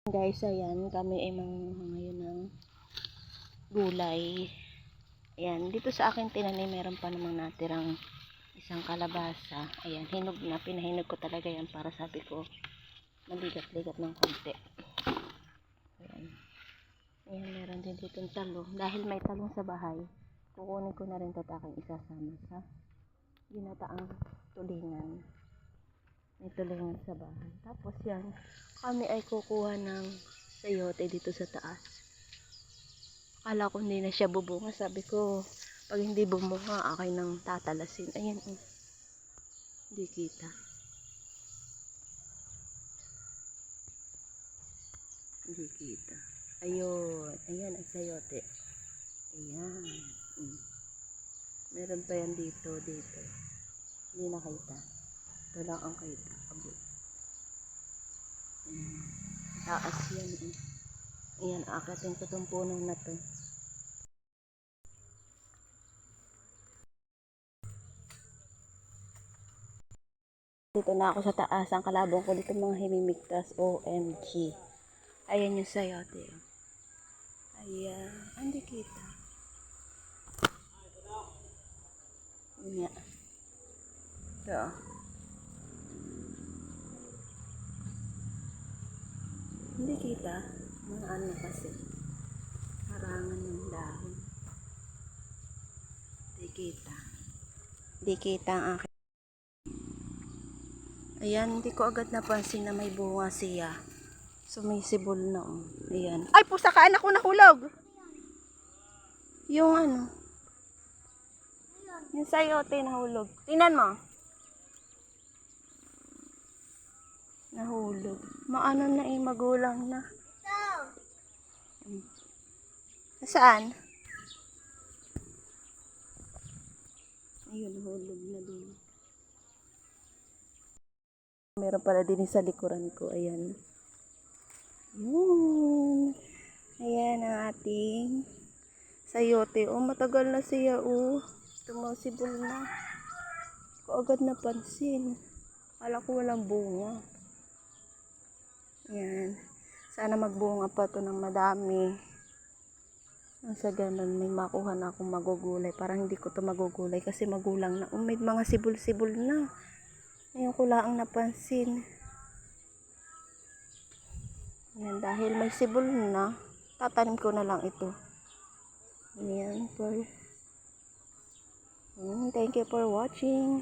Guys, ayan, kami ay ngayon ng gulay. Ayan, dito sa akin tinanim, meron pa namang natirang isang kalabasa. Ayan, hinog na, pinahinog ko talaga yan para sabi ko, maligat-ligat ng konti. Ayan. Ayan, meron din dito talong. Dahil may talong sa bahay, kukunin ko na rin ito aking isasama sa ginataang tulingan. May tulingan sa bahay. Tapos yan, kami ay kukuha ng sayote dito sa taas. Akala ko hindi na siya bubunga. Sabi ko, pag hindi bumunga, akin nang tatalasin. Ayan, oh. Hindi kita. Hindi kita. Ayun. Ayan ang sayote. Ayan. Meron pa yan dito. Hindi nakita. Ito lang ang kita. Abot. Taas yan. Ayan, akatin ko itong puno na to. Dito na ako sa taas. Ang kalabong ko dito mga himimigtas. OMG. Ayan yung sayote. Ayan. Hindi kita. Ayan. Ito. Hindi kita. Mga ano kasi. Harangan ng dahon. Hindi kita. Hindi kita ang akin. Ayan, hindi ko agad napansin na may bunga siya. Sumisibol na. Ayan. Ay, pusa ka, anak ko nahulog. Yung ano. Yung sayote nahulog. Tingnan mo. Nahulog. Maano na magulang na. Saan? Ayun, nahulog na din. Meron pala din sa likuran ko. Ayan. Yun. Ayan ang ating sayote. Oh, matagal na siya. Oh, tumasibol na. Ko agad napansin. Akala ko walang bunga. Ayan. Sana magbunga pa to ng madami. Sa ganun, may makuha na akong magugulay. Parang hindi ko to magugulay kasi magulang na. May mga sibol-sibol na. Ngayon ko lang napansin. Ayan, dahil may sibol na, tatanim ko na lang ito. Ayan, thank you for watching.